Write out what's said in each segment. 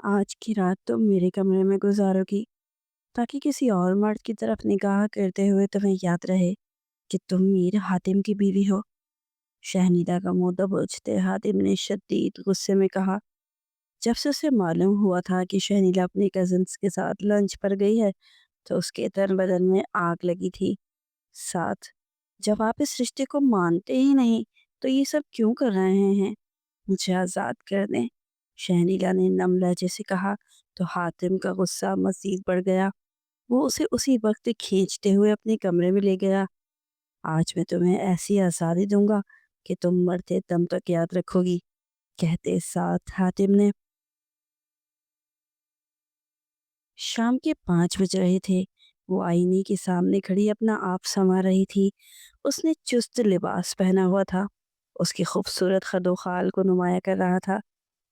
آج کی رات تم میرے کمرے میں گزاروگی تاکہ کسی اور مرد کی طرف نگاہ کرتے ہوئے تمہیں یاد رہے کہ تم میر حاتم کی بیوی ہو۔ شہنیدہ کا منہ دبوچتے حاتم نے شدید غصے میں کہا۔ جب سے اسے معلوم ہوا تھا کہ شہنیلا اپنے کزنس کے ساتھ لنچ پر گئی ہے تو اس کے تن بدن میں آگ لگی تھی۔ ساتھ جب آپ اس رشتے کو مانتے ہی نہیں تو یہ سب کیوں کر رہے ہیں؟ مجھے آزاد کر دیں، شہنیلا نے نم لہجے سے کہا تو حاتم کا غصہ مزید بڑھ گیا۔ وہ اسے اسی وقت کھینچتے ہوئے اپنے کمرے میں لے گیا۔ آج میں تمہیں ایسی آزادی دوں گا کہ تم مرتے دم تک یاد رکھو گی، کہتے ساتھ حاتم نے شام کے 5 بج رہے تھے۔ وہ آئینے کے سامنے کھڑی اپنا آپ سنوار رہی تھی۔ اس نے چست لباس پہنا ہوا تھا، اس کی خوبصورت خد و خال کو نمایاں کر رہا تھا۔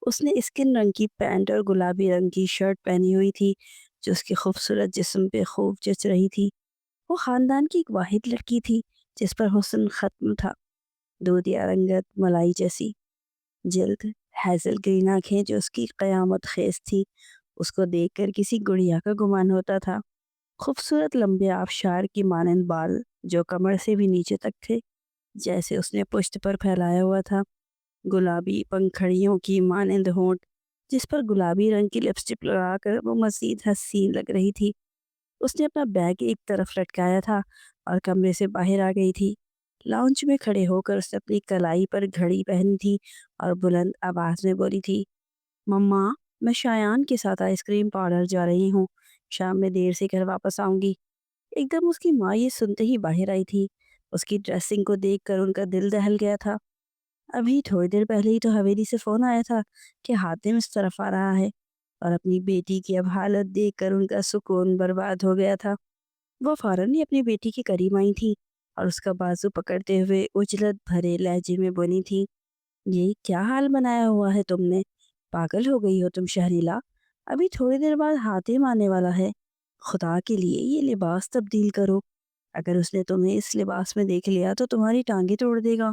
اس نے اسکن رنگ کی پینٹ اور گلابی رنگ کی شرٹ پہنی ہوئی تھی جو اس کے خوبصورت جسم پہ خوب جچ رہی تھی۔ وہ خاندان کی ایک واحد لڑکی تھی جس پر حسن ختم تھا۔ دودیا رنگت، ملائی جیسی جلد، ہیزل گرین آنکھیں جو اس کی قیامت خیز تھی، اس کو دیکھ کر کسی گڑیا کا گمان ہوتا تھا۔ خوبصورت لمبے آبشار کی مانند بال جو کمر سے بھی نیچے تک تھے، جیسے اس نے پشت پر پھیلایا ہوا تھا۔ گلابی پنکھڑیوں کی مانند ہونٹ جس پر گلابی رنگ کی لپسٹک لگا کر وہ مزید حسین لگ رہی تھی۔ اس نے اپنا بیگ ایک طرف لٹکایا تھا اور کمرے سے باہر آ گئی تھی۔ لاؤنج میں کھڑے ہو کر اس نے اپنی کلائی پر گھڑی پہنی تھی اور بلند آواز میں بولی تھی، مما، میں شایان کے ساتھ آئس کریم پارلر جا رہی ہوں، شام میں دیر سے گھر واپس آؤں گی۔ ایک دم اس کی ماں یہ سنتے ہی باہر آئی تھی۔ اس کی ڈریسنگ کو دیکھ کر ان کا دل دہل گیا تھا۔ ابھی تھوڑی دیر پہلے ہی تو حویلی سے فون آیا تھا کہ حاتم اس طرف آ رہا ہے، اور اپنی بیٹی کی اب حالت دیکھ کر ان کا سکون برباد ہو گیا تھا۔ وہ فوراً ہی اپنی بیٹی کے قریب آئی تھی اور اس کا بازو پکڑتے ہوئے اجلت بھرے لہجے میں بولی تھی، یہ کیا حال بنایا ہوا ہے تم نے؟ پاگل ہو گئی ہو تم شہریلا؟ ابھی تھوڑی دیر بعد حاتم آنے والا ہے۔ خدا کے لیے یہ لباس تبدیل کرو، اگر اس نے تمہیں اس لباس میں دیکھ لیا تو تمہاری ٹانگیں توڑ دے گا۔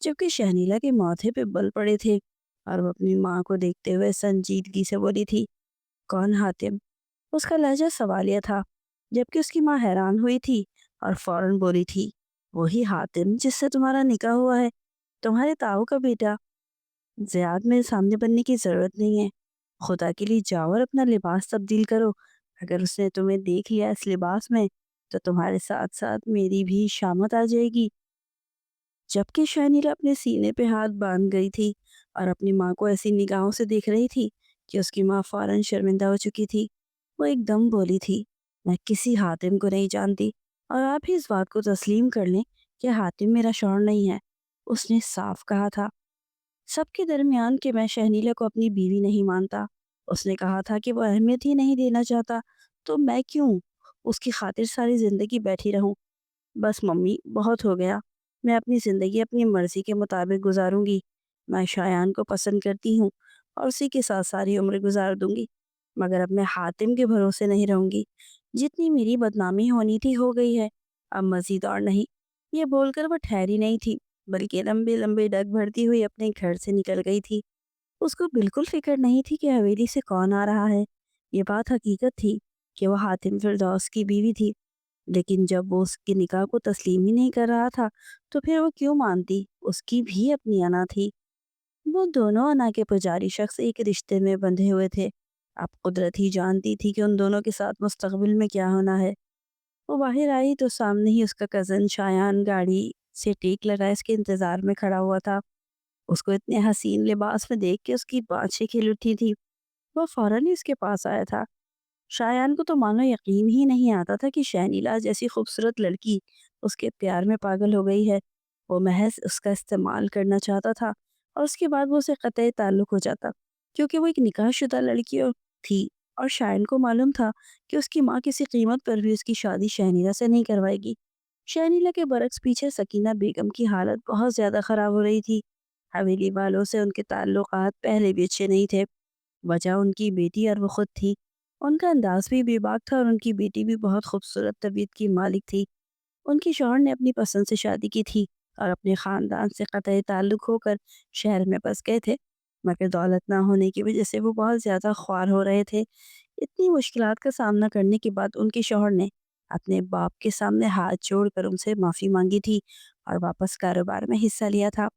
جبکہ شہنیلا کے ماتھے پہ بل پڑے تھے اور وہ اپنی ماں کو دیکھتے ہوئے سنجیدگی سے بولی تھی، کون حاتم؟ اس کا لہجہ سوالیہ تھا، جبکہ اس کی ماں حیران ہوئی تھی اور فوراً بولی تھی، وہی حاتم جس سے تمہارا نکاح ہوا ہے، تمہارے تاؤ کا بیٹا۔ زیاد میرے سامنے بننے کی ضرورت نہیں ہے، خدا کے لیے جاؤ اور اپنا لباس تبدیل کرو۔ اگر اس نے تمہیں دیکھ لیا اس لباس میں تو تمہارے ساتھ ساتھ میری بھی شامت آ جائے گی۔ جبکہ شہنیلا اپنے سینے پہ ہاتھ باندھ گئی تھی اور اپنی ماں کو ایسی نگاہوں سے دیکھ رہی تھی کہ اس کی ماں فوراً شرمندہ ہو چکی تھی۔ وہ ایک دم بولی تھی، میں کسی حاتم کو نہیں جانتی، اور آپ ہی اس بات کو تسلیم کر لیں کہ حاتم میرا شوہر نہیں ہے۔ اس نے صاف کہا تھا سب کے درمیان کہ میں شہنیلا کو اپنی بیوی نہیں مانتا۔ اس نے کہا تھا کہ وہ اہمیت ہی نہیں دینا چاہتا، تو میں کیوں اس کی خاطر ساری زندگی بیٹھی رہوں؟ بس ممی، بہت ہو گیا، میں اپنی زندگی اپنی مرضی کے مطابق گزاروں گی۔ میں شایان کو پسند کرتی ہوں اور اسی کے ساتھ ساری عمر گزار دوں گی، مگر اب میں حاتم کے بھروسے نہیں رہوں گی۔ جتنی میری بدنامی ہونی تھی ہو گئی ہے، اب مزید اور نہیں۔ یہ بول کر وہ ٹھہری نہیں تھی بلکہ لمبے لمبے ڈگ بھرتی ہوئی اپنے گھر سے نکل گئی تھی۔ اس کو بالکل فکر نہیں تھی کہ حویلی سے کون آ رہا ہے۔ یہ بات حقیقت تھی کہ وہ حاتم فردوس کی بیوی تھی، لیکن جب وہ اس کے نکاح کو تسلیم ہی نہیں کر رہا تھا تو پھر وہ کیوں مانتی؟ اس کی بھی اپنی انا تھی۔ وہ دونوں انا کے پجاری شخص ایک رشتے میں بندھے ہوئے تھے۔ اب قدرت ہی جانتی تھی کہ ان دونوں کے ساتھ مستقبل میں کیا ہونا ہے۔ وہ باہر آئی تو سامنے ہی اس کا کزن شایان گاڑی سے ٹیک لگائے اس کے انتظار میں کھڑا ہوا تھا۔ اس کو اتنے حسین لباس میں دیکھ کے اس کی بانچیں کھل اٹھی تھی۔ وہ فوراً ہی اس کے پاس آیا تھا۔ شایان کو تو مانو یقین ہی نہیں آتا تھا کہ شہنیلا جیسی خوبصورت لڑکی اس کے پیار میں پاگل ہو گئی ہے۔ وہ محض اس کا استعمال کرنا چاہتا تھا اور اس کے بعد وہ اسے قطعی تعلق ہو جاتا، کیونکہ وہ ایک نکاح شدہ لڑکی تھی اور شایان کو معلوم تھا کہ اس کی ماں کسی قیمت پر بھی اس کی شادی شہنیلا سے نہیں کروائے گی۔ شہنیلا کے برعکس پیچھے سکینہ بیگم کی حالت بہت زیادہ خراب ہو رہی تھی۔ حویلی والوں سے ان کے تعلقات پہلے بھی اچھے نہیں تھے۔ وجہ ان کی بیٹی اور وہ خود تھی۔ ان کا انداز بھی بے باک تھا اور ان کی بیٹی بھی بہت خوبصورت طبیعت کی مالک تھی۔ ان کی شوہر نے اپنی پسند سے شادی کی تھی اور اپنے خاندان سے قطعی تعلق ہو کر شہر میں بس گئے تھے۔ مگر دولت نہ ہونے کی وجہ سے وہ بہت زیادہ خوار ہو رہے تھے۔ اتنی مشکلات کا سامنا کرنے کے بعد ان کے شوہر نے اپنے باپ کے سامنے ہاتھ جوڑ کر ان سے معافی مانگی تھی اور واپس کاروبار میں حصہ لیا تھا،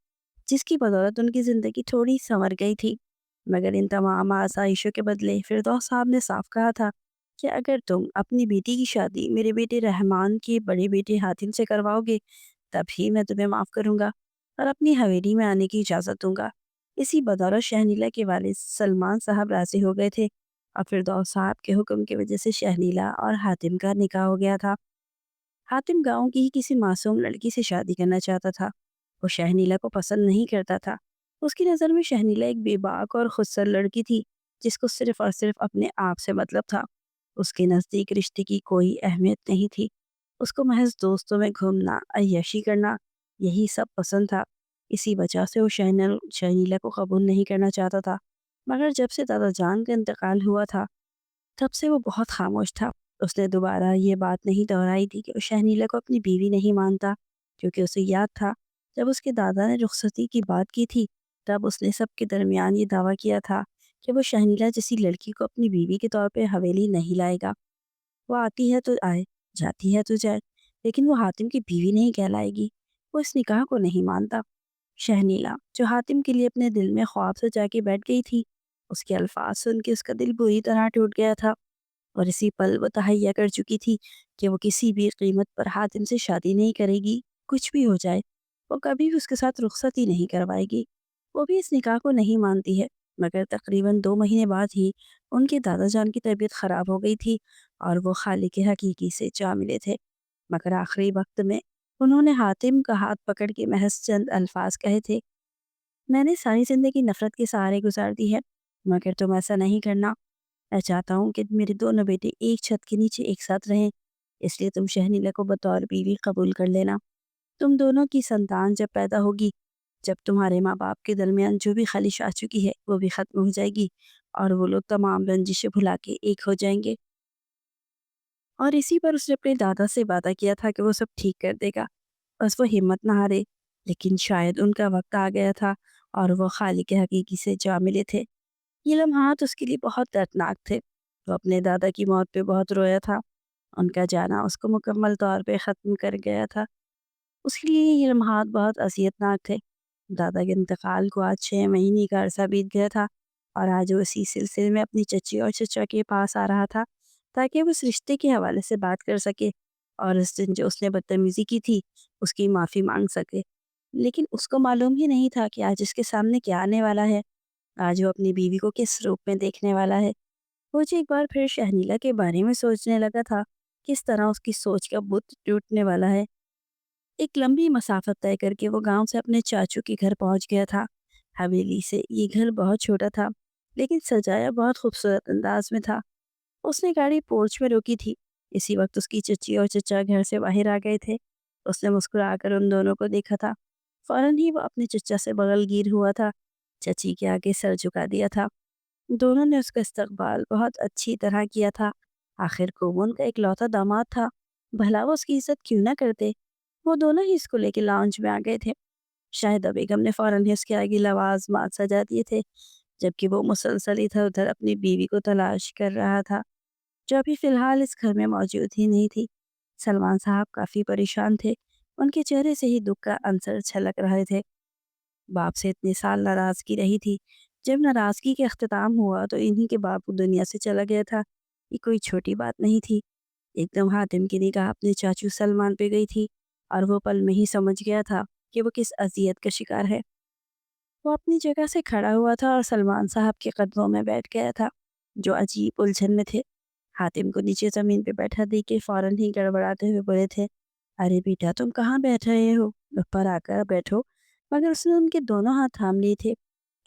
جس کی بدولت ان کی زندگی تھوڑی سنور گئی تھی۔ مگر ان تمام آسائشوں کے بدلے فردوس صاحب نے صاف کہا تھا کہ اگر تم اپنی بیٹی کی شادی میرے بیٹے رحمان کے بڑے بیٹے حاتم سے کرواؤ گے تب ہی میں تمہیں معاف کروں گا اور اپنی حویلی میں آنے کی اجازت دوں گا۔ اسی بدولت شہنیلا کے والد سلمان صاحب راضی ہو گئے تھے اور فردوس صاحب کے حکم کی وجہ سے شہنیلا اور حاتم کا نکاح ہو گیا تھا۔ حاتم گاؤں کی ہی کسی معصوم لڑکی سے شادی کرنا چاہتا تھا۔ وہ شہنیلا کو پسند نہیں کرتا تھا۔ اس کی نظر میں شہنیلا ایک بے باک اور خودسر لڑکی تھی جس کو صرف اور صرف اپنے آپ سے مطلب تھا۔ اس کے نزدیک رشتے کی کوئی اہمیت نہیں تھی۔ اس کو محض دوستوں میں گھومنا، عیاشی کرنا، یہی سب پسند تھا۔ اسی وجہ سے وہ شہنیلا کو قبول نہیں کرنا چاہتا تھا۔ مگر جب سے دادا جان کا انتقال ہوا تھا تب سے وہ بہت خاموش تھا۔ اس نے دوبارہ یہ بات نہیں دہرائی تھی کہ وہ شہنیلا کو اپنی بیوی نہیں مانتا، کیونکہ اسے یاد تھا جب اس کے دادا نے رخصتی کی بات کی تھی تب اس نے سب کے درمیان یہ دعویٰ کیا تھا کہ وہ شہنیلا جیسی لڑکی کو اپنی بیوی کے طور پہ حویلی نہیں لائے گا۔ وہ آتی ہے تو آئے، جاتی ہے تو جائے، لیکن وہ حاتم کی بیوی نہیں کہلائے گی۔ وہ اس نکاح کو نہیں مانتا۔ شہنیلا جو حاتم کے لیے اپنے دل میں خواب سے جا کے بیٹھ گئی تھی، اس کے الفاظ سن کے اس کا دل بری طرح ٹوٹ گیا تھا اور اسی پل وہ تہیہ کر چکی تھی کہ وہ کسی بھی قیمت پر حاتم سے شادی نہیں کرے گی۔ کچھ بھی ہو جائے وہ کبھی بھی اس کے ساتھ رخصتی نہیں کروائے گی۔ وہ بھی اس نکاح کو نہیں مانتی ہے۔ مگر تقریباً 2 مہینے بعد ہی ان کے دادا جان کی طبیعت خراب ہو گئی تھی اور وہ خالق حقیقی سے جا ملے تھے۔ مگر آخری وقت میں انہوں نے حاتم کا ہاتھ پکڑ کے محض چند الفاظ کہے تھے، میں نے ساری زندگی نفرت کے سہارے گزار دی ہے، مگر تم ایسا نہیں کرنا۔ میں چاہتا ہوں کہ میرے دونوں بیٹے ایک چھت کے نیچے ایک ساتھ رہیں، اس لیے تم شہنیلا کو بطور بیوی قبول کر لینا۔ تم دونوں کی سنتان جب پیدا ہوگی، جب تمہارے ماں باپ کے درمیان جو بھی خلش آ چکی ہے وہ بھی ختم ہو جائے گی اور وہ لوگ تمام رنجشیں بھلا کے ایک ہو جائیں گے۔ اور اسی پر اس نے اپنے دادا سے وعدہ کیا تھا کہ وہ سب ٹھیک کر دے گا۔ بس وہ ہمت نہ ہارے، لیکن شاید ان کا وقت آ گیا تھا اور وہ خالق حقیقی سے جا ملے تھے۔ یہ لمحات اس کے لیے بہت دردناک تھے۔ وہ اپنے دادا کی موت پہ بہت رویا تھا۔ ان کا جانا اس کو مکمل طور پہ ختم کر گیا تھا۔ اس کے لیے یہ لمحات بہت اذیتناک تھے۔ دادا کے انتقال کو آج 6 مہینے کا عرصہ بیت گیا تھا اور آج وہ اسی سلسلے میں اپنی چچی اور چچا کے پاس آ رہا تھا تاکہ وہ اس رشتے کے حوالے سے بات کر سکے اور اس دن جو اس نے بدتمیزی کی تھی اس کی معافی مانگ سکے۔ لیکن اس کو معلوم ہی نہیں تھا کہ آج اس کے سامنے کیا آنے والا ہے، آج وہ اپنی بیوی کو کس روپ میں دیکھنے والا ہے۔ وہ جو ایک بار پھر شہنیلا کے بارے میں سوچنے لگا تھا، کس طرح اس کی سوچ کا بت ٹوٹنے والا ہے۔ ایک لمبی مسافت طے کر کے وہ گاؤں سے اپنے چاچو کے گھر پہنچ گیا تھا۔ حویلی سے یہ گھر بہت چھوٹا تھا لیکن سجایا بہت خوبصورت انداز میں تھا۔ اس نے گاڑی پورچ میں روکی تھی۔ اسی وقت اس کی چچی اور چچا گھر سے باہر آ گئے تھے۔ اس نے مسکرا کر ان دونوں کو دیکھا تھا۔ فوراً ہی وہ اپنے چچا سے بغل گیر ہوا تھا، چچی کے آگے سر جھکا دیا تھا۔ دونوں نے اس کا استقبال بہت اچھی طرح کیا تھا۔ آخر کو وہ ان کا اکلوتا داماد تھا، بھلا وہ اس کی عزت کیوں نہ کرتے۔ وہ دونوں ہی اس کو لے کے لاؤنج میں آ گئے تھے۔ شاہدہ بیگم نے فوراً ہی اس کے آگے لوازمات سجا دیے تھے، جبکہ وہ مسلسل ادھر ادھر اپنی بیوی کو تلاش کر رہا تھا جو ابھی فی الحال اس گھر میں موجود ہی نہیں تھی۔ سلمان صاحب کافی پریشان تھے۔ ان کے چہرے سے ہی دکھ کا عنصر چھلک رہے تھے۔ باپ سے اتنے سال ناراضگی رہی تھی، جب ناراضگی کا اختتام ہوا تو انہی کے باپ دنیا سے چلا گیا تھا۔ یہ کوئی چھوٹی بات نہیں تھی۔ ایک دم حاتم کی نگاہ اپنے چاچو سلمان پہ گئی تھی اور وہ پل میں ہی سمجھ گیا تھا کہ وہ کس اذیت کا شکار ہے۔ وہ اپنی جگہ سے کھڑا ہوا تھا اور سلمان صاحب کے قدموں میں بیٹھ گیا تھا جو عجیب الجھن میں تھے۔ حاتم کو نیچے زمین پہ بیٹھا دیکھ کے فوراً ہی گڑبڑاتے ہوئے بولے تھے، ارے بیٹا تم کہاں بیٹھ رہے ہو؟ اوپر آ کر بیٹھو۔ مگر اس نے ان کے دونوں ہاتھ تھام لیے تھے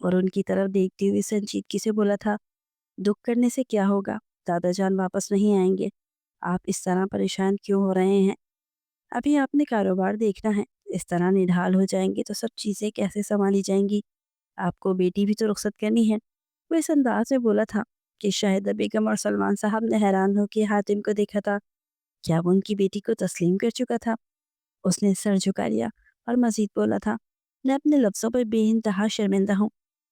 اور ان کی طرف دیکھتے ہوئے سنجیدگی سے بولا تھا، دکھ کرنے سے کیا ہوگا؟ دادا جان واپس نہیں آئیں گے۔ آپ اس طرح پریشان کیوں ہو رہے ہیں؟ ابھی آپ نے کاروبار دیکھنا ہے، اس طرح نڈھال ہو جائیں گے تو سب چیزیں کیسے سنبھالی جائیں گی؟ آپ کو بیٹی بھی تو رخصت کرنی ہے۔ وہ اس انداز میں بولا تھا کہ شاہدہ بیگم اور سلمان صاحب نے حیران ہو کے حاتم کو دیکھا تھا۔ کیا وہ ان کی بیٹی کو تسلیم کر چکا تھا؟ اس نے سر جھکا لیا اور مزید بولا تھا، میں اپنے لفظوں پر بے انتہا شرمندہ ہوں۔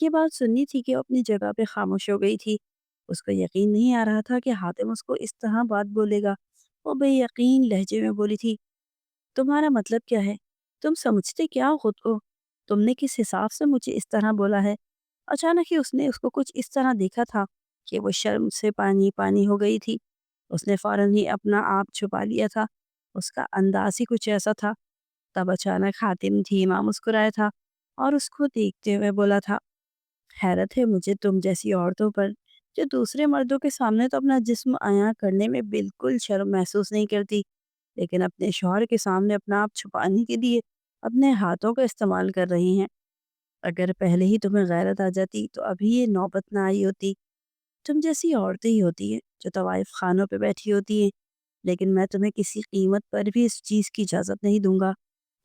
یہ بات سننی تھی کہ وہ اپنی جگہ پہ خاموش ہو گئی تھی۔ اس کو یقین نہیں آ رہا تھا کہ حاتم اس کو اس طرح بات بولے گا۔ وہ بے یقین لہجے میں بولی تھی، تمہارا مطلب کیا ہے؟ تم سمجھتے کیا ہو خود کو؟ تم نے کس حساب سے مجھے اس طرح بولا ہے؟ اچانک ہی اس نے اس کو کچھ اس طرح دیکھا تھا کہ وہ شرم سے پانی پانی ہو گئی تھی۔ اس نے فوراً ہی اپنا آپ چھپا لیا تھا۔ اس کا انداز ہی کچھ ایسا تھا۔ تب اچانک حاتم دھیما مسکرایا تھا اور اس کو دیکھتے ہوئے بولا تھا، حیرت ہے مجھے تم جیسی عورتوں پر، جو دوسرے مردوں کے سامنے تو اپنا جسم عیاں کرنے میں بالکل شرم محسوس نہیں کرتی، لیکن اپنے شوہر کے سامنے اپنا آپ چھپانے کے لیے اپنے ہاتھوں کا استعمال کر رہی ہیں۔ اگر پہلے ہی تمہیں غیرت آ جاتی تو ابھی یہ نوبت نہ آئی ہوتی۔ تم جیسی عورتیں ہی ہوتی ہیں جو طوائف خانوں پہ بیٹھی ہوتی ہیں، لیکن میں تمہیں کسی قیمت پر بھی اس چیز کی اجازت نہیں دوں گا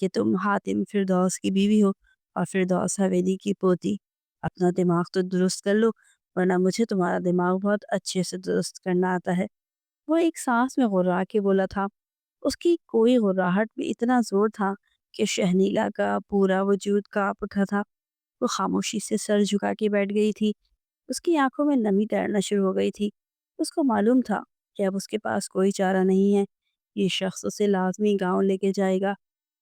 کہ تم حاتم فردوس کی بیوی ہو اور فردوس حویلی کی پوتی۔ اپنا دماغ تو درست کر لو، ورنہ مجھے تمہارا دماغ بہت اچھے سے درست کرنا آتا ہے۔ وہ ایک سانس میں غرا کے بولا تھا۔ اس کی کوئی غراہٹ میں اتنا زور تھا کہ شہنیلا کا پورا وجود کانپ اٹھا تھا۔ وہ خاموشی سے سر جھکا کے بیٹھ گئی تھی۔ اس کی آنکھوں میں نمی تیرنا شروع ہو گئی تھی۔ اس کو معلوم تھا کہ اب اس کے پاس کوئی چارہ نہیں ہے۔ یہ شخص اسے لازمی گاؤں لے کے جائے گا۔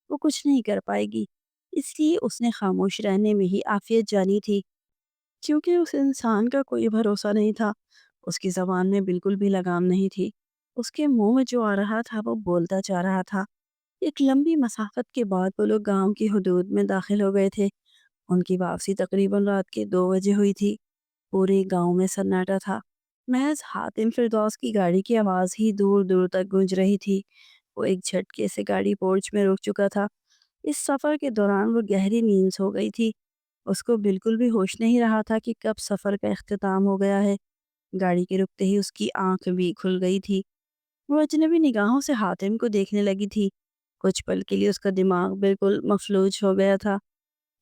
وہ کچھ نہیں کر پائے گی۔ اس لیے اس نے خاموش رہنے میں ہی عافیت جانی تھی، کیونکہ اس انسان کا کوئی بھروسہ نہیں تھا۔ اس کی زبان میں بالکل بھی لگام نہیں تھی۔ اس کے منہ میں جو آ رہا تھا وہ بولتا جا رہا تھا۔ ایک لمبی مسافت کے بعد وہ لوگ گاؤں کی حدود میں داخل ہو گئے تھے۔ ان کی واپسی تقریباً رات کے 2 بجے ہوئی تھی۔ پورے گاؤں میں سناٹا تھا۔ محض حاتم فردوس کی گاڑی کی آواز ہی دور دور تک گونج رہی تھی۔ وہ ایک جھٹکے سے گاڑی پورچ میں رک چکا تھا۔ اس سفر کے دوران وہ گہری نیند سو گئی تھی۔ اس کو بالکل بھی ہوش نہیں رہا تھا کہ کب سفر کا اختتام ہو گیا ہے۔ گاڑی کے رکتے ہی اس کی آنکھ بھی کھل گئی تھی۔ وہ اجنبی نگاہوں سے حاتم کو دیکھنے لگی تھی۔ کچھ پل کے لیے اس کا دماغ بالکل مفلوج ہو گیا تھا۔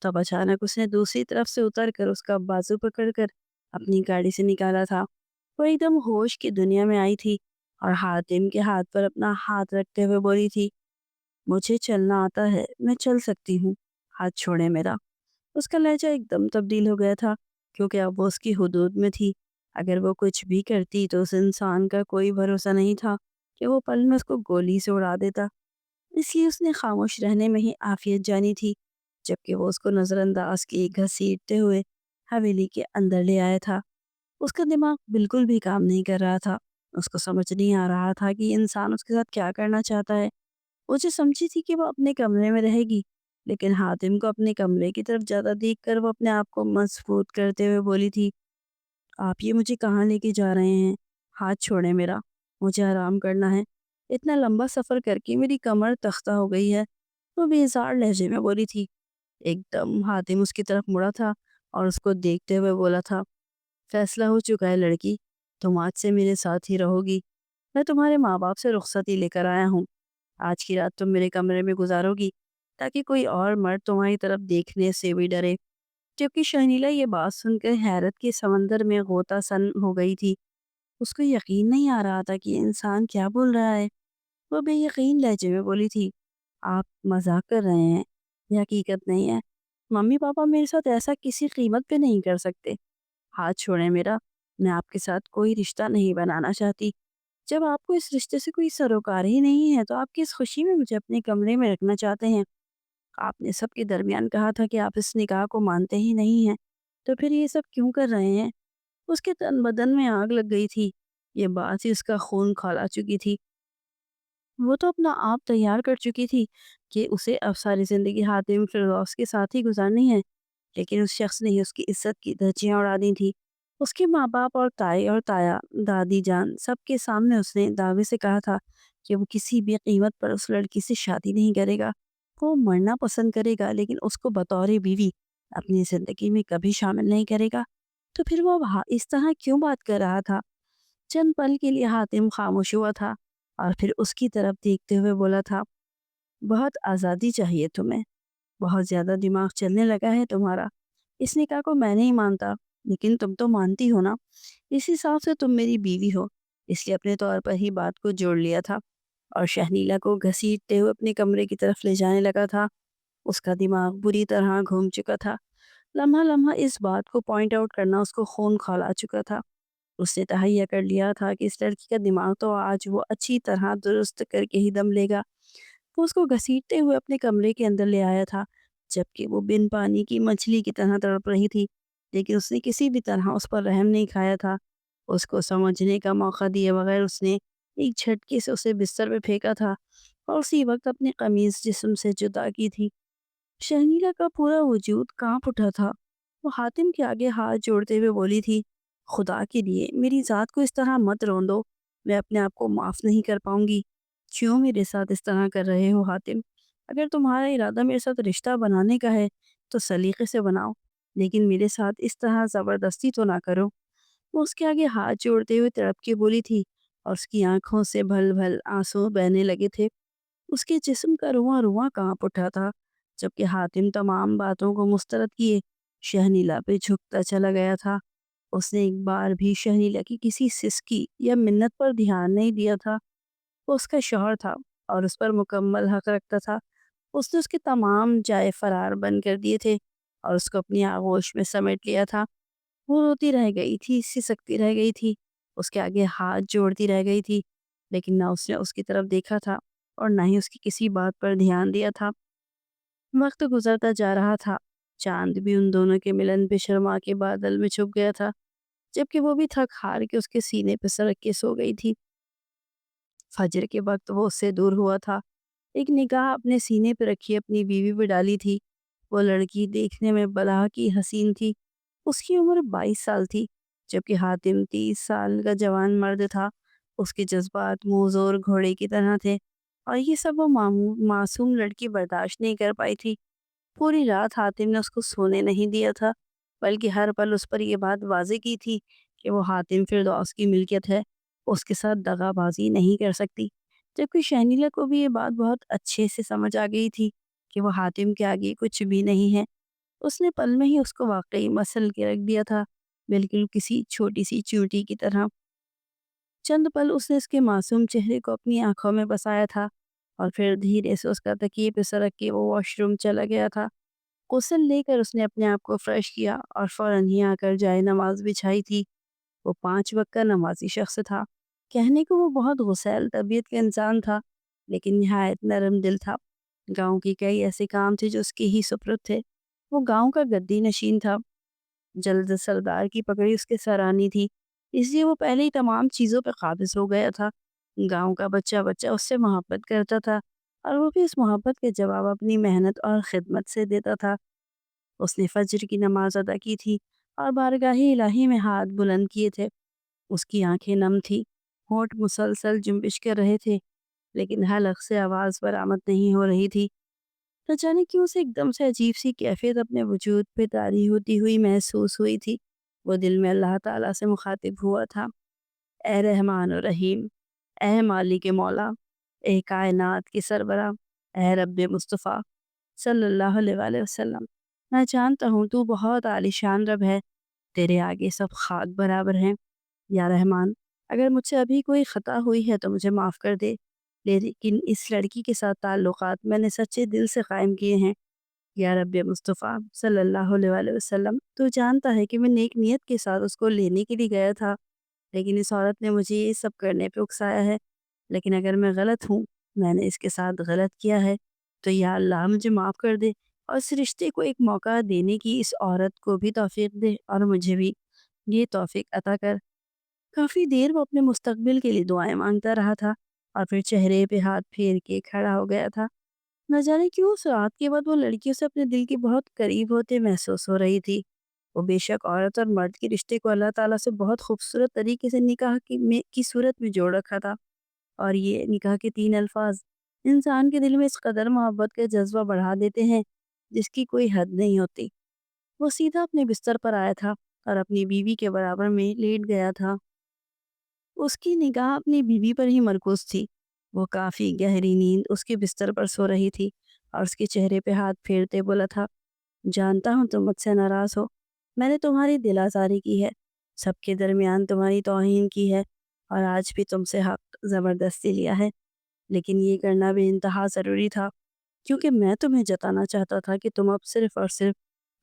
تب اچانک اس نے دوسری طرف سے اتر کر اس کا بازو پکڑ کر اپنی گاڑی سے نکالا تھا۔ وہ ایک دم ہوش کی دنیا میں آئی تھی اور حاتم کے ہاتھ پر اپنا ہاتھ رکھتے ہوئے بولی تھی، مجھے چلنا آتا ہے، میں چل سکتی ہوں، ہاتھ چھوڑے میرا۔ اس کا لہجہ ایک دم تبدیل ہو گیا تھا، کیونکہ اب وہ اس کی حدود میں تھی۔ اگر وہ کچھ بھی کرتی تو اس انسان کا کوئی بھروسہ نہیں تھا کہ وہ پل میں اس کو گولی سے اڑا دیتا۔ اس لیے اس نے خاموش رہنے میں ہی عافیت جانی تھی، جبکہ وہ اس کو نظر انداز کی گھسیٹتے ہوئے حویلی کے اندر لے آیا تھا۔ اس کا دماغ بالکل بھی کام نہیں کر رہا تھا۔ اس کو سمجھ نہیں آ رہا تھا کہ یہ انسان اس کے ساتھ کیا کرنا چاہتا ہے۔ وہ جو سمجھی تھی کہ وہ اپنے کمرے میں رہے گی، لیکن حاتم کو اپنے کمرے کی طرف زیادہ دیکھ کر وہ اپنے آپ کو مضبوط کرتے ہوئے بولی تھی، آپ یہ مجھے کہاں لے کے جا رہے ہیں؟ ہاتھ چھوڑیں میرا، مجھے آرام کرنا ہے۔ اتنا لمبا سفر کر کے میری کمر تختہ ہو گئی ہے۔ وہ بیزار لہجے میں بولی تھی۔ ایک دم حاتم اس کی طرف مڑا تھا اور اس کو دیکھتے ہوئے بولا تھا، فیصلہ ہو چکا ہے لڑکی، تم آج سے میرے ساتھ ہی رہو گی۔ میں تمہارے ماں باپ سے رخصتی لے کر آیا ہوں۔ آج کی رات تم میرے کمرے میں گزارو گی تاکہ کوئی اور مرد تمہاری طرف دیکھنے سے بھی ڈرے۔ جبکہ شرمیلا یہ بات سن کر حیرت کے سمندر میں غوطہ سن ہو گئی تھی۔ اس کو یقین نہیں آ رہا تھا کہ یہ انسان کیا بول رہا ہے۔ وہ بے یقین لہجے میں بولی تھی، آپ مذاق کر رہے ہیں، یہ حقیقت نہیں ہے۔ ممی پاپا میرے ساتھ ایسا کسی قیمت پہ نہیں کر سکتے۔ ہاتھ چھوڑیں میرا، میں آپ کے ساتھ کوئی رشتہ نہیں بنانا چاہتی۔ جب آپ کو اس رشتے سے کوئی سروکار ہی نہیں ہے تو آپ کس خوشی میں مجھے اپنے کمرے میں رکھنا چاہتے ہیں؟ آپ نے سب کے درمیان کہا تھا کہ آپ اس نکاح کو مانتے ہی نہیں ہیں، تو پھر یہ سب کیوں کر رہے ہیں؟ اس کے تن بدن میں آگ لگ گئی تھی۔ یہ بات ہی اس کا خون کھولا چکی تھی۔ وہ تو اپنا آپ تیار کر چکی تھی کہ اسے اب ساری زندگی حاتم فردوس کے ساتھ ہی گزارنی ہے، لیکن اس شخص نے ہی اس کی عزت کی دھجیاں اڑا دی تھی۔ اس کے ماں باپ اور تائی اور تایا، دادی جان، سب کے سامنے اس نے دعوے سے کہا تھا کہ وہ کسی بھی قیمت پر اس لڑکی سے شادی نہیں کرے گا۔ وہ مرنا پسند کرے گا لیکن اس کو بطور بیوی اپنی زندگی میں کبھی شامل نہیں کرے گا۔ تو پھر وہ اس طرح کیوں بات کر رہا تھا؟ چند پل کے لیے حاتم خاموش ہوا تھا اور پھر اس کی طرف دیکھتے ہوئے بولا تھا، بہت آزادی چاہیے تمہیں، بہت زیادہ دماغ چلنے لگا ہے تمہارا۔ اس نکاح کو میں نہیں مانتا، لیکن تم تو مانتی ہو نا، اس حساب سے تم میری بیوی ہو، اس لیے اپنے طور پر ہی بات کو جوڑ لیا تھا اور شہنیلا کو گھسیٹتے ہوئے اپنے کمرے کی طرف لے جانے لگا تھا۔ اس کا دماغ بری طرح گھوم چکا تھا۔ لمحہ لمحہ اس بات کو پوائنٹ آؤٹ کرنا اس کو خون کھولا چکا تھا۔ اس نے تہیہ کر لیا تھا کہ اس لڑکی کا دماغ تو آج وہ اچھی طرح درست کر کے ہی دم لے گا۔ وہ اس کو گھسیٹتے ہوئے اپنے کمرے کے اندر لے آیا تھا، جبکہ وہ بن پانی کی مچھلی کی طرح تڑپ رہی تھی، لیکن اس نے کسی بھی طرح اس پر رحم نہیں کھایا تھا۔ اس کو سمجھنے کا موقع دیے بغیر اس نے ایک جھٹکے سے اسے بستر پہ پھینکا تھا اور اسی وقت اپنی قمیض جسم سے جدا کی تھی۔ شرمیلا کا پورا وجود کانپ اٹھا تھا۔ وہ حاتم کے آگے ہاتھ جوڑتے ہوئے بولی تھی، خدا کے لیے میری ذات کو اس طرح مت روندو، میں اپنے آپ کو معاف نہیں کر پاؤں گی۔ کیوں میرے ساتھ اس طرح کر رہے ہو حاتم؟ اگر تمہارا ارادہ میرے ساتھ رشتہ بنانے کا ہے تو سلیقے سے بناؤ، لیکن میرے ساتھ اس طرح زبردستی تو نہ کرو۔ وہ اس کے آگے ہاتھ جوڑتے ہوئے تڑپ کے بولی تھی اور اس کی آنکھوں سے بھل بھل آنسو بہنے لگے تھے۔ اس کے جسم کا رواں رواں کانپ اٹھا تھا، جبکہ حاتم تمام باتوں کو مسترد کیے شہنیلا پہ جھکتا چلا گیا تھا۔ اس نے ایک بار بھی شہنیلا کی کسی سسکی یا منت پر دھیان نہیں دیا تھا۔ وہ اس کا شوہر تھا اور اس پر مکمل حق رکھتا تھا۔ اس نے اس کے تمام جائے فرار بند کر دیے تھے اور اس کو اپنی آغوش میں سمیٹ لیا تھا۔ وہ روتی رہ گئی تھی، سسکتی رہ گئی تھی، اس کے آگے ہاتھ جوڑتی رہ گئی تھی، لیکن نہ اس نے اس کی طرف دیکھا تھا اور نہ ہی اس کی کسی بات پر دھیان دیا تھا۔ وقت گزرتا جا رہا تھا، چاند بھی ان دونوں کے ملن پہ شرما کے بادل میں چھپ گیا تھا، جبکہ وہ بھی تھک ہار کے اس کے سینے پہ سرک کے سو گئی تھی۔ فجر کے وقت وہ اس سے دور ہوا تھا، ایک نگاہ اپنے سینے پہ رکھی اپنی بیوی پہ ڈالی تھی۔ وہ لڑکی دیکھنے میں بلا کی حسین تھی۔ اس کی عمر 22 سال تھی، جبکہ حاتم 30 سال کا جوان مرد تھا۔ اس کے جذبات موز اور گھوڑے کی طرح تھے اور یہ سب وہ معصوم لڑکی برداشت نہیں کر پائی تھی۔ پوری رات حاتم نے اس کو سونے نہیں دیا تھا، بلکہ ہر پل اس پر یہ بات واضح کی تھی کہ وہ حاتم فردوس کی ملکیت ہے، اس کے ساتھ دغا بازی نہیں کر سکتی۔ جبکہ شہنیلا کو بھی یہ بات بہت اچھے سے سمجھ آ گئی تھی کہ وہ حاتم کے آگے کچھ بھی نہیں ہے۔ اس نے پل میں ہی اس کو واقعی مسل کے رکھ دیا تھا، بالکل کسی چھوٹی سی چیونٹی کی طرح۔ چند پل اس نے اس کے معصوم چہرے کو اپنی آنکھوں میں بسایا تھا اور پھر دھیرے سے اس کا تکیے پہ سرک کے وہ واش روم چلا گیا تھا۔ غسل لے کر اس نے اپنے آپ کو فریش کیا اور فوراً ہی آ کر جائے نماز بچھائی تھی۔ وہ 5 وقت کا نمازی شخص تھا۔ کہنے کو وہ بہت غسیل طبیعت کا انسان تھا، لیکن نہایت نرم دل تھا۔ گاؤں کے کئی ایسے کام تھے جو اس کے ہی سپرد تھے۔ وہ گاؤں کا گدی نشین تھا، جلد سردار کی پگڑی اس کے سرانی تھی، اس لیے وہ پہلے ہی تمام چیزوں پہ قابض ہو گیا تھا۔ گاؤں کا بچہ بچہ اس سے محبت کرتا تھا اور وہ بھی اس محبت کے جواب اپنی محنت اور خدمت سے دیتا تھا۔ اس نے فجر کی نماز ادا کی تھی اور بارگاہ الہی میں ہاتھ بلند کیے تھے۔ اس کی آنکھیں نم تھی، ہونٹ مسلسل جنبش کر رہے تھے، لیکن حلق سے آواز برآمد نہیں ہو رہی تھی۔ نہ جانے کیوں اسے ایک دم سے عجیب سی کیفیت اپنے وجود پہ طاری ہوتی ہوئی محسوس ہوئی تھی۔ وہ دل میں اللہ تعالیٰ سے مخاطب ہوا تھا، اے رحمان و رحیم، اے مالک مولا، اے کائنات کی سربراہ، اے رب مصطفیٰ صلی اللہ علیہ وآلہ وسلم، میں جانتا ہوں تو بہت عالی شان رب ہے، تیرے آگے سب خاک برابر ہیں۔ یا رحمان، اگر مجھ سے ابھی کوئی خطا ہوئی ہے تو مجھے معاف کر دے، لیکن اس لڑکی کے ساتھ تعلقات میں نے سچے دل سے قائم کیے ہیں۔ یا رب مصطفیٰ صلی اللہ علیہ وآلہ وسلم، تو جانتا ہے کہ میں نیک نیت کے ساتھ اس کو لینے کے لیے گیا تھا، لیکن اس عورت نے مجھے یہ سب کرنے پہ اکسایا ہے۔ لیکن اگر میں غلط ہوں، میں نے اس کے ساتھ غلط کیا ہے، تو یا اللہ مجھے معاف کر دے اور اس رشتے کو ایک موقع دینے کی اس عورت کو بھی توفیق دے اور مجھے بھی یہ توفیق عطا کر۔ کافی دیر وہ اپنے مستقبل کے لیے دعائیں مانگتا رہا تھا اور پھر چہرے پہ ہاتھ پھیر کے کھڑا ہو گیا تھا۔ نہ جانے کیوں اس رات کے بعد وہ لڑکیوں سے اپنے دل کے بہت قریب ہوتے محسوس ہو رہی تھی۔ وہ بے شک عورت اور مرد کے رشتے کو اللہ تعالیٰ سے بہت خوبصورت طریقے سے نکاح کی صورت میں جوڑ رکھا تھا، اور یہ نکاح کے 3 الفاظ انسان کے دل میں اس قدر محبت کا جذبہ بڑھا دیتے ہیں جس کی کوئی حد نہیں ہوتی۔ وہ سیدھا اپنے بستر پر آیا تھا اور اپنی بیوی کے برابر میں لیٹ گیا تھا۔ اس کی نگاہ اپنی بیوی پر ہی مرکوز تھی۔ وہ کافی گہری نیند اس کے بستر پر سو رہی تھی اور اس کے چہرے پہ ہاتھ پھیرتے بولا تھا، جانتا ہوں تم مجھ سے ناراض ہو، میں نے تمہاری دل آزاری کی ہے، سب کے درمیان تمہاری توہین کی ہے اور آج بھی تم سے حق زبردستی لیا ہے، لیکن یہ کرنا بے انتہا ضروری تھا کیونکہ میں تمہیں جتانا چاہتا تھا کہ تم اب صرف اور صرف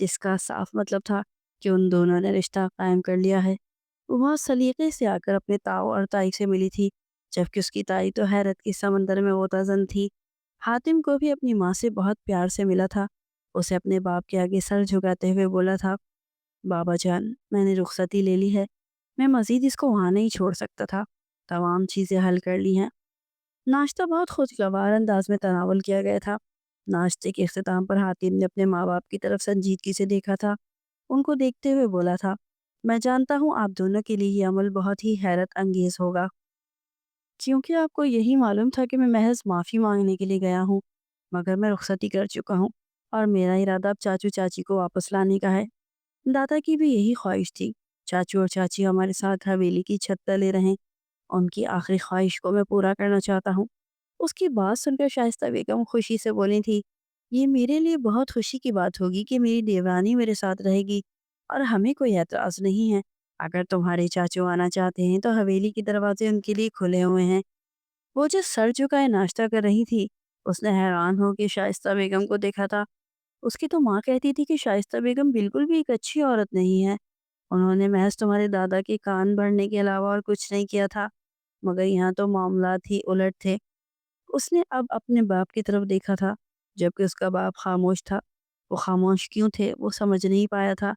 جس کا صاف مطلب تھا کہ ان دونوں نے رشتہ قائم کر لیا ہے۔ وہ بہت سلیقے سے آ کر اپنے تاؤ اور تائی سے ملی تھی، جبکہ اس کی تائی تو حیرت کے سمندر میں غوطہ تھی۔ حاتم کو بھی اپنی ماں سے بہت پیار سے ملا تھا۔ اسے اپنے باپ کے آگے سر جھکاتے ہوئے بولا تھا، بابا جان، میں نے رخصتی لے لی ہے، میں مزید اس کو وہاں نہیں چھوڑ سکتا تھا، تمام چیزیں حل کر لی ہیں۔ ناشتہ بہت خوشگوار انداز میں تناول کیا گیا تھا۔ ناشتے کے اختتام پر حاتم نے اپنے ماں باپ کی طرف سنجیدگی سے دیکھا تھا۔ ان کو دیکھتے ہوئے بولا تھا، میں جانتا ہوں آپ دونوں کے لیے یہ عمل بہت ہی حیرت انگیز ہوگا، کیونکہ آپ کو یہی معلوم تھا کہ میں محض معافی مانگنے کے لیے گیا ہوں، مگر میں رخصتی کر چکا ہوں اور میرا ارادہ اب چاچو چاچی کو واپس لانے کا ہے۔ دادا کی بھی یہی خواہش تھی، چاچو اور چاچی ہمارے ساتھ حویلی کی چھت تلے رہیں، ان کی آخری خواہش کو میں پورا کرنا چاہتا ہوں۔ اس کی بات سن کر شائستہ بیگم خوشی سے بولی تھی، یہ میرے لیے بہت خوشی کی بات ہوگی کہ میری دیورانی میرے ساتھ رہے گی، اور ہمیں کوئی اعتراض نہیں ہے۔ اگر تمہارے چاچو آنا چاہتے ہیں تو حویلی کے دروازے ان کے لیے کھلے ہوئے ہیں۔ وہ جو سر جھکائے ناشتہ کر رہی تھی، اس نے حیران ہو کے شائستہ بیگم کو دیکھا تھا۔ اس کی تو ماں کہتی تھی کہ شائستہ بیگم بالکل بھی ایک اچھی عورت نہیں ہے، انہوں نے محض تمہارے دادا کے کان بھرنے کے علاوہ اور کچھ نہیں کیا تھا، مگر یہاں تو معاملات ہی الٹ تھے۔ اس نے اب اپنے باپ کی طرف دیکھا تھا، جبکہ اس کا باپ خاموش تھا۔ وہ خاموش کیوں تھے وہ سمجھ نہیں پایا تھا۔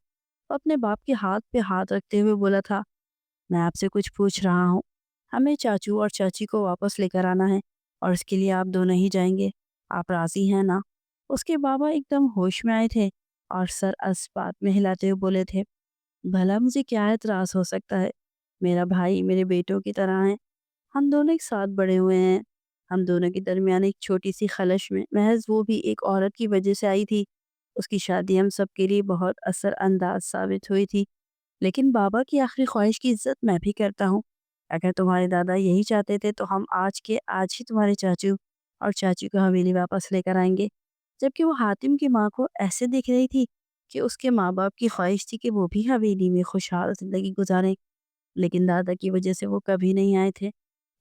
وہ اپنے باپ کے ہاتھ پہ ہاتھ رکھتے ہوئے بولا تھا، میں آپ سے کچھ پوچھ رہا ہوں، ہمیں چاچو اور چاچی کو واپس لے کر آنا ہے، اور اس کے لیے آپ دونوں ہی جائیں گے، آپ راضی ہیں نا؟ اس کے بابا ایک دم ہوش میں آئے تھے اور سر اس بات میں ہلاتے ہوئے بولے تھے، بھلا مجھے کیا اعتراض ہو سکتا ہے؟ میرا بھائی میرے بیٹوں کی طرح ہے، ہم دونوں ایک ساتھ بڑے ہوئے ہیں، ہم دونوں کے درمیان ایک چھوٹی سی خلش میں محض وہ بھی ایک عورت کی وجہ سے آئی تھی۔ اس کی شادی ہم سب کے لیے بہت اثر انداز ثابت ہوئی تھی، لیکن بابا کی آخری خواہش کی عزت میں بھی کرتا ہوں۔ اگر تمہارے دادا یہی چاہتے تھے تو ہم آج کے آج ہی تمہارے چاچو اور چاچی کو حویلی واپس لے کر آئیں گے۔ جبکہ وہ حاتم کی ماں کو ایسے دیکھ رہی تھی کہ اس کے ماں باپ کی خواہش تھی کہ وہ بھی حویلی میں خوشحال زندگی گزاریں، لیکن دادا کی وجہ سے وہ کبھی نہیں آئے تھے۔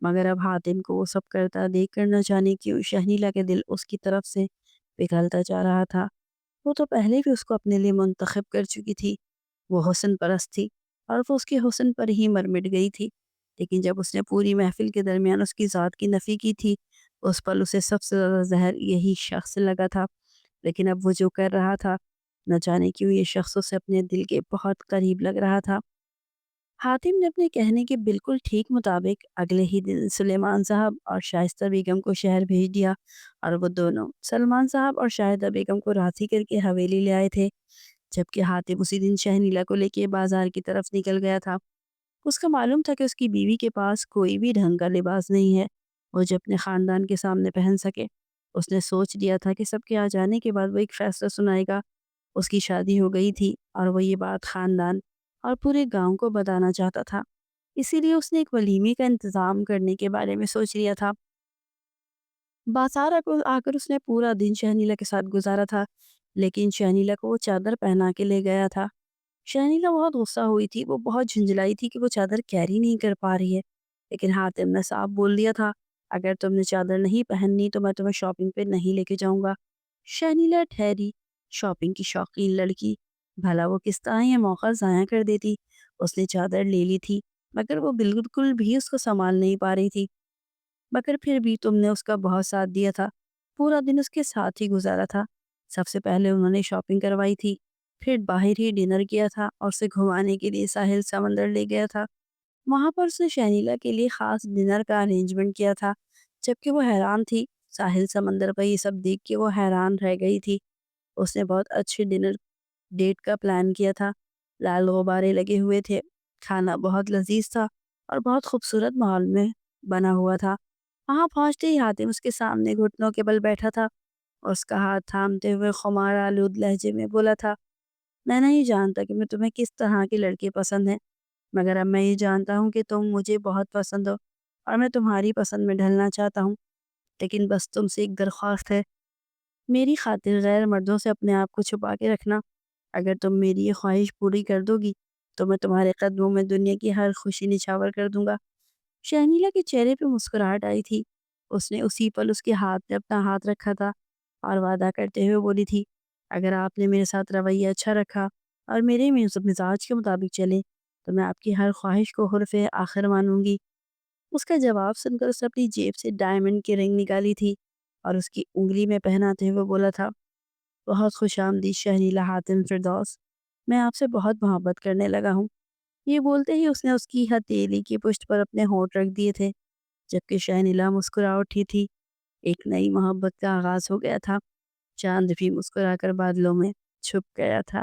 مگر اب حاتم کو وہ سب کرتا دیکھ کر نہ جانے کیوں شہنیلا کے دل اس کی طرف سے پگھلتا جا رہا تھا۔ وہ تو پہلے بھی اس کو اپنے لیے منتخب کر چکی تھی، وہ حسن پرست تھی اور وہ اس کے حسن پر ہی مر مٹ گئی تھی، لیکن جب اس نے پوری محفل کے درمیان اس کی ذات کی نفی کی تھی، اس پل اسے سب سے زیادہ زہر یہی شخص لگا تھا۔ لیکن اب وہ جو کر رہا تھا، نہ جانے کیوں یہ شخص اسے اپنے دل کے بہت قریب لگ رہا تھا۔ حاتم نے اپنے کہنے کے بالکل ٹھیک مطابق اگلے ہی دن سلیمان صاحب اور شائستہ بیگم کو شہر بھیج دیا، اور وہ دونوں سلمان صاحب اور شاہدہ بیگم کو راضی کر کے حویلی لے آئے تھے، جبکہ حاتم اسی دن شہنیلا کو لے کے بازار کی طرف نکل گیا تھا۔ اس کا معلوم تھا کہ اس کی بیوی کے پاس کوئی بھی ڈھنگ کا لباس نہیں ہے وہ جو اپنے خاندان کے سامنے پہن سکے۔ اس نے سوچ لیا تھا کہ سب کے آ جانے کے بعد وہ ایک فیصلہ سنائے گا۔ اس کی شادی ہو گئی تھی اور وہ یہ بات خاندان اور پورے گاؤں کو بتانا چاہتا تھا، اسی لیے اس نے ایک ولیمے کا انتظام کرنے کے بارے میں سوچ لیا تھا۔ بازار آ کر اس نے پورا دن شہنیلا کے ساتھ گزارا تھا، لیکن شہنیلا کو وہ چادر پہنا کے لے گیا تھا۔ شہنیلا بہت غصہ ہوئی تھی، وہ بہت جھنجھلائی تھی کہ وہ چادر کیری نہیں کر پا رہی ہے، لیکن حاتم نے صاف بول دیا تھا، اگر تم نے چادر نہیں پہننی تو میں تمہیں شاپنگ پہ نہیں لے کے جاؤں گا۔ شہنیلا ٹھہری، شاپنگ کی شوقین لڑکی، بھلا وہ کس طرح یہ موقع ضائع کر دیتی۔ اس نے چادر لے لی تھی، مگر وہ بالکل بھی اس کو سنبھال نہیں پا رہی تھی، مگر پھر بھی تم نے اس کا بہت ساتھ دیا تھا، پورا دن اس کے ساتھ ہی گزارا تھا۔ سب سے پہلے انہوں نے شاپنگ کروائی تھی، پھر باہر ہی ڈنر کیا تھا اور اسے گھمانے کے لیے ساحل سمندر لے گیا تھا۔ وہاں پر اس نے شہنیلا کے لیے خاص ڈنر کا ارینجمنٹ کیا تھا، جبکہ وہ حیران تھی۔ ساحل سمندر پر یہ سب دیکھ کے وہ حیران رہ گئی تھی۔ اس نے بہت اچھے ڈنر ڈیٹ کا پلان کیا تھا، لال غبارے لگے ہوئے تھے، کھانا بہت لذیذ تھا اور بہت خوبصورت ماحول میں بنا ہوا تھا۔ وہاں پہنچتے ہی حاتم اس کے سامنے گھٹنوں کے بل بیٹھا تھا اور اس کا ہاتھ تھامتے ہوئے خمار آلود لہجے میں بولا تھا، میں نہیں جانتا کہ میں تمہیں کس طرح کے لڑکے پسند ہیں، مگر اب میں یہ جانتا ہوں کہ تم مجھے بہت پسند ہو اور میں تمہاری پسند میں ڈھلنا چاہتا ہوں، لیکن بس تم سے ایک درخواست ہے، میری خاطر غیر مردوں سے اپنے آپ کو چھپا کے رکھنا۔ اگر تم میری یہ خواہش پوری کر دو گی تو میں تمہارے قدموں میں دنیا کی ہر خوشی نچھاور کر دوں گا۔ شہنیلا کے چہرے پہ مسکراہٹ آئی تھی، اس نے اسی پل اس کے ہاتھ پہ اپنا ہاتھ رکھا تھا اور وعدہ کرتے ہوئے بولی تھی، اگر آپ نے میرے ساتھ رویہ اچھا رکھا اور میرے مزاج کے مطابق چلے تو میں آپ کی ہر خواہش کو حرف آخر مانوں گی۔ اس کا جواب سن کر اس نے اپنی جیب سے ڈائمنڈ کی رنگ نکالی تھی اور اس کی انگلی میں پہناتے ہوئے بولا تھا، بہت خوش آمدید شہریلا حاتم فردوس، میں آپ سے بہت محبت کرنے لگا ہوں۔ یہ بولتے ہی اس نے اس کی ہتھیلی کی پشت پر اپنے ہونٹ رکھ دیے تھے، جبکہ شہنیلا مسکرا اٹھی تھی۔ ایک نئی محبت کا آغاز ہو گیا تھا۔ چاند بھی مسکرا کر بادلوں میں چھپ گیا تھا۔